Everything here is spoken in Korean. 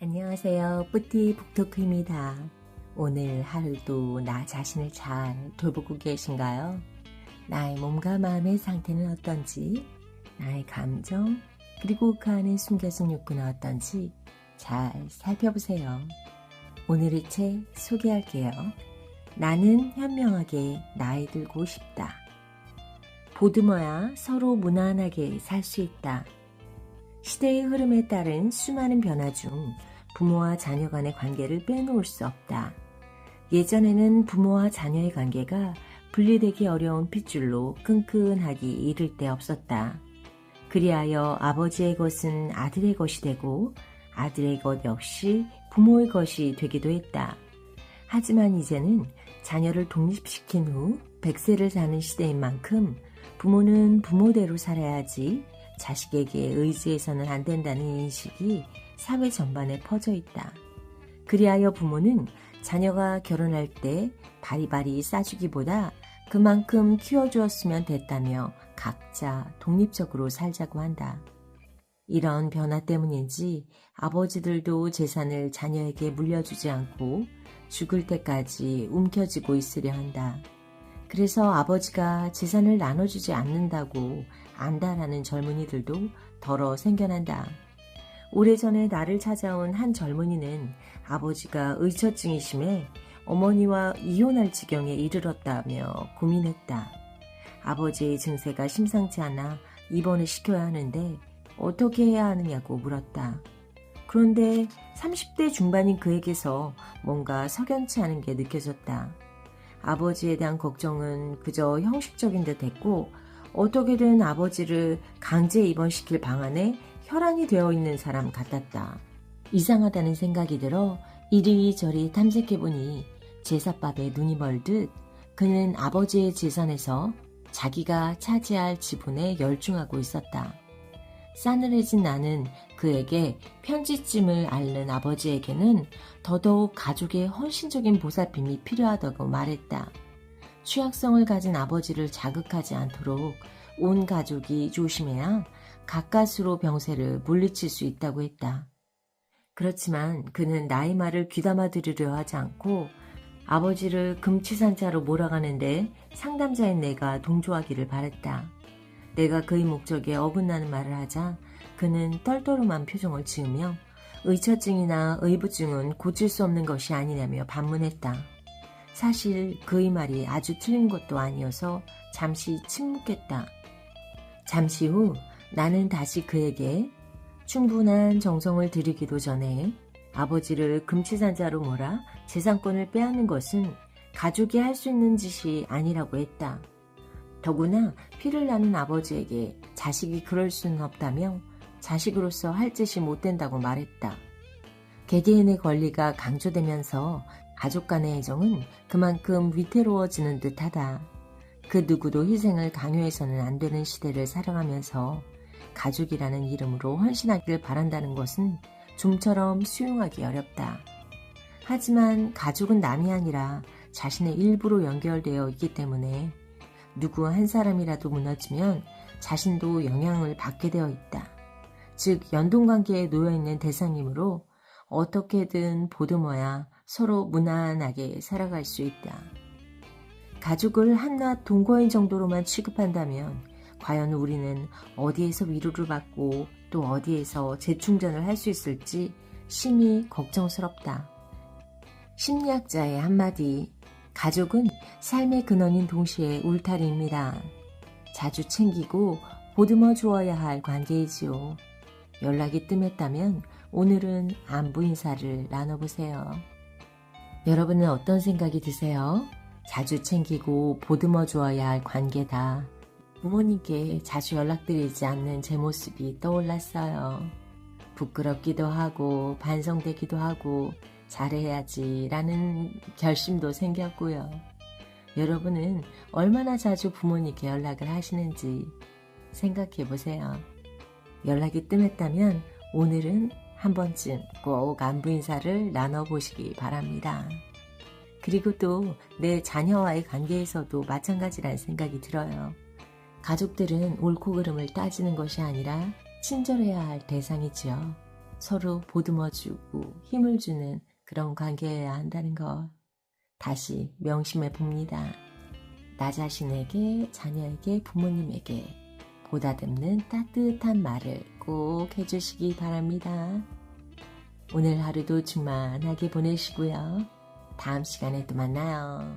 안녕하세요. 뿌띠 북토크입니다. 오늘 하루도 나 자신을 잘 돌보고 계신가요? 나의 몸과 마음의 상태는 어떤지, 나의 감정, 그리고 그 안에 숨겨진 욕구는 어떤지 잘 살펴보세요. 오늘의 책 소개할게요. 나는 현명하게 나이 들고 싶다. 보듬어야 서로 무난하게 살 수 있다. 시대의 흐름에 따른 수많은 변화 중 부모와 자녀 간의 관계를 빼놓을 수 없다. 예전에는 부모와 자녀의 관계가 분리되기 어려운 핏줄로 끈끈하기 이를 데 없었다. 그리하여 아버지의 것은 아들의 것이 되고 아들의 것 역시 부모의 것이 되기도 했다. 하지만 이제는 자녀를 독립시킨 후 100세를 사는 시대인 만큼 부모는 부모대로 살아야지 자식에게 의지해서는 안 된다는 인식이 사회 전반에 퍼져 있다. 그리하여 부모는 자녀가 결혼할 때 바리바리 싸주기보다 그만큼 키워주었으면 됐다며 각자 독립적으로 살자고 한다. 이런 변화 때문인지 아버지들도 재산을 자녀에게 물려주지 않고 죽을 때까지 움켜쥐고 있으려 한다. 그래서 아버지가 재산을 나눠주지 않는다고 안다라는 젊은이들도 덜어 생겨난다. 오래전에 나를 찾아온 한 젊은이는 아버지가 의처증이 심해 어머니와 이혼할 지경에 이르렀다며 고민했다. 아버지의 증세가 심상치 않아 입원을 시켜야 하는데 어떻게 해야 하느냐고 물었다. 그런데 30대 중반인 그에게서 뭔가 석연치 않은 게 느껴졌다. 아버지에 대한 걱정은 그저 형식적인 듯 했고 어떻게든 아버지를 강제 입원시킬 방안에 혈안이 되어 있는 사람 같았다. 이상하다는 생각이 들어 이리저리 탐색해보니 제삿밥에 눈이 멀듯 그는 아버지의 재산에서 자기가 차지할 지분에 열중하고 있었다. 싸늘해진 나는 그에게 편지쯤을 앓는 아버지에게는 더더욱 가족의 헌신적인 보살핌이 필요하다고 말했다. 취약성을 가진 아버지를 자극하지 않도록 온 가족이 조심해야 가까스로 병세를 물리칠 수 있다고 했다. 그렇지만 그는 나의 말을 귀담아 들으려 하지 않고 아버지를 금치산자로 몰아가는데 상담자인 내가 동조하기를 바랬다. 내가 그의 목적에 어긋나는 말을 하자 그는 떨떠름한 표정을 지으며 의처증이나 의부증은 고칠 수 없는 것이 아니냐며 반문했다. 사실 그의 말이 아주 틀린 것도 아니어서 잠시 침묵했다. 잠시 후 나는 다시 그에게 충분한 정성을 들이기도 전에 아버지를 금치산자로 몰아 재산권을 빼앗는 것은 가족이 할 수 있는 짓이 아니라고 했다. 더구나 피를 나는 아버지에게 자식이 그럴 수는 없다며 자식으로서 할 짓이 못 된다고 말했다. 개개인의 권리가 강조되면서 가족 간의 애정은 그만큼 위태로워지는 듯하다. 그 누구도 희생을 강요해서는 안 되는 시대를 살아가면서 가족이라는 이름으로 헌신하길 바란다는 것은 좀처럼 수용하기 어렵다. 하지만 가족은 남이 아니라 자신의 일부로 연결되어 있기 때문에 누구 한 사람이라도 무너지면 자신도 영향을 받게 되어 있다. 즉 연동관계에 놓여있는 대상이므로 어떻게든 보듬어야 서로 무난하게 살아갈 수 있다. 가족을 한낱 동거인 정도로만 취급한다면 과연 우리는 어디에서 위로를 받고 또 어디에서 재충전을 할 수 있을지 심히 걱정스럽다. 심리학자의 한마디, 가족은 삶의 근원인 동시에 울타리입니다. 자주 챙기고 보듬어 주어야 할 관계이지요. 연락이 뜸했다면 오늘은 안부 인사를 나눠보세요. 여러분은 어떤 생각이 드세요? 자주 챙기고 보듬어 주어야 할 관계다. 부모님께 자주 연락드리지 않는 제 모습이 떠올랐어요. 부끄럽기도 하고 반성되기도 하고 잘해야지 라는 결심도 생겼고요. 여러분은 얼마나 자주 부모님께 연락을 하시는지 생각해 보세요. 연락이 뜸했다면 오늘은 한 번쯤 꼭 안부 인사를 나눠보시기 바랍니다. 그리고 또 내 자녀와의 관계에서도 마찬가지라는 생각이 들어요. 가족들은 옳고 그름을 따지는 것이 아니라 친절해야 할 대상이지요. 서로 보듬어주고 힘을 주는 그런 관계여야 한다는 걸 다시 명심해 봅니다. 나 자신에게, 자녀에게, 부모님에게 보다듬는 따뜻한 말을 꼭 해주시기 바랍니다. 오늘 하루도 충만하게 보내시고요. 다음 시간에 또 만나요.